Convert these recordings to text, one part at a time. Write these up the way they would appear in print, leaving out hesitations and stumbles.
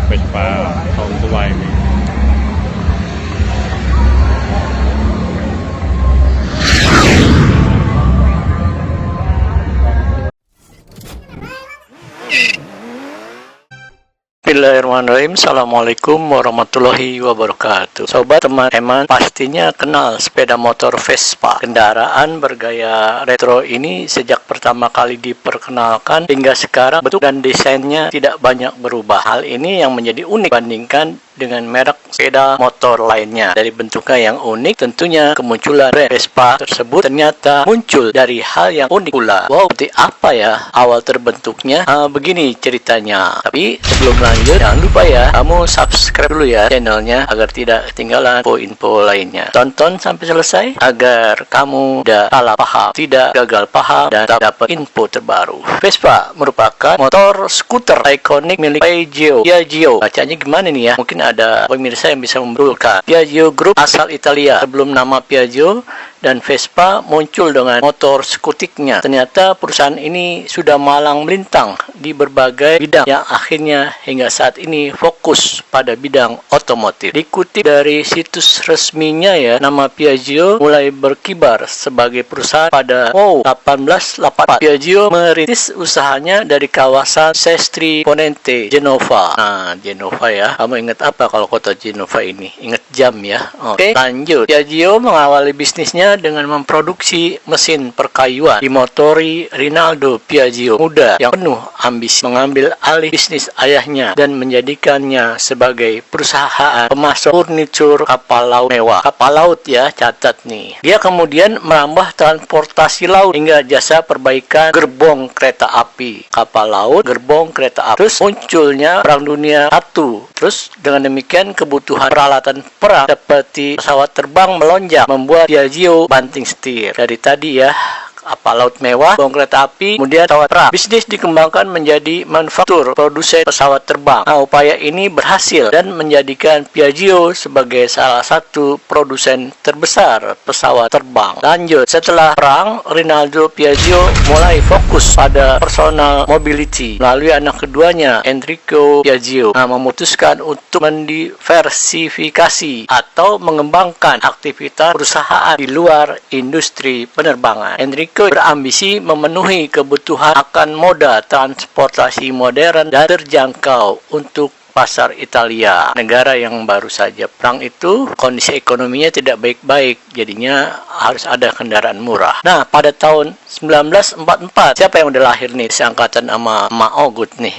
Vespa tahun tua ini. Bismillahirrahmanirrahim. Assalamualaikum warahmatullahi wabarakatuh. Sobat teman-teman pastinya kenal sepeda motor Vespa. Kendaraan bergaya retro ini sejak pertama kali diperkenalkan hingga sekarang bentuk dan desainnya tidak banyak berubah. Hal ini yang menjadi unik dibandingkan dengan merek sepeda motor lainnya. Dari bentuknya yang unik, tentunya kemunculan brand Vespa tersebut ternyata muncul dari hal yang unik pula. Wow, seperti apa ya awal terbentuknya? Begini ceritanya. Tapi sebelum lanjut, jangan lupa ya, kamu subscribe dulu ya channelnya agar tidak ketinggalan info-info lainnya. Tonton sampai selesai agar kamu tidak salah paham, tidak gagal paham, dan dapat info terbaru. Vespa merupakan motor skuter ikonik milik Piaggio. Bacanya gimana nih ya? Mungkin ada pemirsa yang bisa membetulkan. Piaggio Group asal Italia. Sebelum nama Piaggio dan Vespa muncul dengan motor skutiknya, ternyata perusahaan ini sudah malang melintang di berbagai bidang yang akhirnya hingga saat ini fokus pada bidang otomotif. Dikutip dari situs resminya ya, nama Piaggio mulai berkibar sebagai perusahaan pada 1884. Piaggio merintis usahanya dari kawasan Sestri Ponente, Genova. Nah, Genova ya. Kamu ingat apa kalau kota Genova ini? Ingat jam ya. Oke, lanjut. Piaggio mengawali bisnisnya dengan memproduksi mesin perkayuan. Dimotori Rinaldo Piaggio muda yang penuh ambisi mengambil alih bisnis ayahnya dan menjadikannya sebagai perusahaan pemasok furnitur kapal laut mewah. Kapal laut ya, catat nih. Dia kemudian merambah transportasi laut hingga jasa perbaikan gerbong kereta api. Kapal laut, gerbong kereta api. Terus munculnya Perang Dunia I. Terus dengan demikian kebutuhan peralatan perang seperti pesawat terbang melonjak, membuat Piaggio banting setir. Dari tadi ya, kapal laut mewah, gerbong kereta api, kemudian pesawat perang. Bisnis dikembangkan menjadi manufaktur produsen pesawat terbang. Nah, upaya ini berhasil dan menjadikan Piaggio sebagai salah satu produsen terbesar pesawat terbang. Lanjut, setelah perang, Rinaldo Piaggio mulai fokus pada personal mobility melalui anak keduanya, Enrico Piaggio. Memutuskan untuk mendiversifikasi atau mengembangkan aktivitas perusahaan di luar industri penerbangan. Enrico berambisi memenuhi kebutuhan akan moda transportasi modern dan terjangkau untuk pasar Italia, negara yang baru saja perang itu kondisi ekonominya tidak baik-baik, jadinya harus ada kendaraan murah. Nah, pada tahun 1944, siapa yang udah lahir nih seangkatan sama Ma Ogut nih?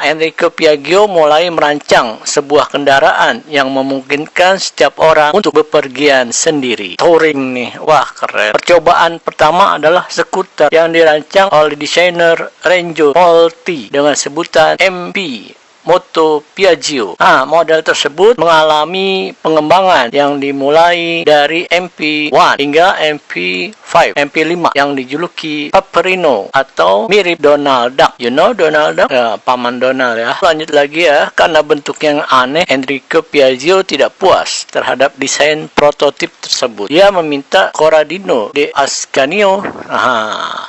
Enrico Piaggio mulai merancang sebuah kendaraan yang memungkinkan setiap orang untuk bepergian sendiri. Touring nih, wah keren. Percobaan pertama adalah skuter yang dirancang oleh desainer Renzo Molti dengan sebutan MP Moto Piaggio. Model tersebut mengalami pengembangan yang dimulai dari MP1 hingga MP5, MP5 yang dijuluki Paperino atau mirip Donald Duck. You know Donald Duck? Ya, paman Donald ya. Lanjut lagi ya, karena bentuk yang aneh, Enrico Piaggio tidak puas terhadap desain prototip tersebut. Dia meminta Corradino de Ascanio,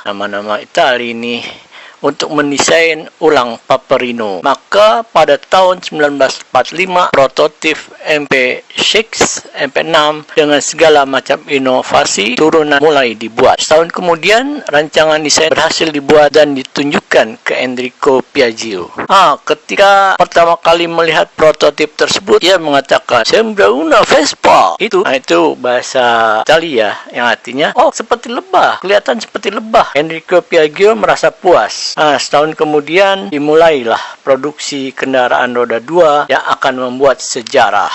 nama-nama Italia ini, untuk mendesain ulang Paperino. Maka pada tahun 1945 prototip MP6, MP6 dengan segala macam inovasi turunan mulai dibuat. Setahun kemudian rancangan desain berhasil dibuat dan ditunjukkan ke Enrico Piaggio. Ketika pertama kali melihat prototip tersebut, ia mengatakan, "Sembra una Vespa." Itu bahasa Italia yang artinya, seperti lebah, kelihatan seperti lebah. Enrico Piaggio merasa puas. Setahun kemudian dimulailah produksi kendaraan roda 2 yang akan membuat sejarah.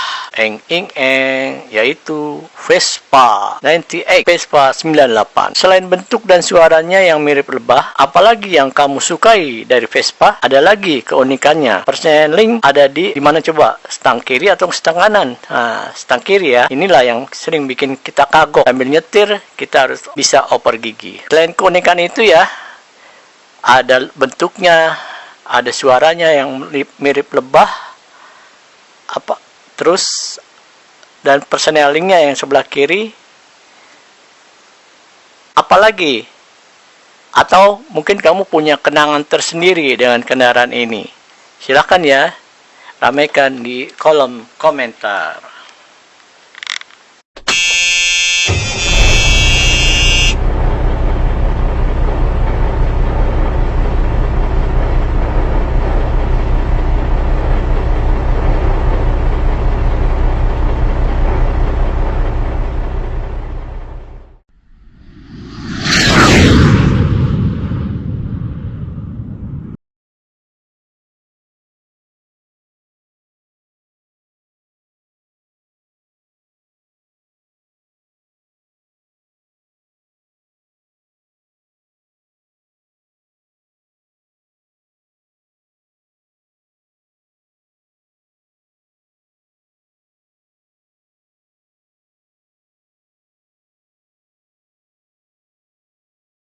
Yaitu Vespa 98, Vespa 98. Selain bentuk dan suaranya yang mirip lebah, apalagi yang kamu sukai dari Vespa? Ada lagi keunikannya. Persneling ada di mana coba? Stang kiri atau stang kanan? Stang kiri ya. Inilah yang sering bikin kita kagok. Sambil nyetir, kita harus bisa oper gigi. Selain keunikan itu ya, ada bentuknya, ada suaranya yang mirip lebah, terus dan persnelingnya yang sebelah kiri. Apalagi? Atau mungkin kamu punya kenangan tersendiri dengan kendaraan ini? Silakan ya. Ramaikan di kolom komentar.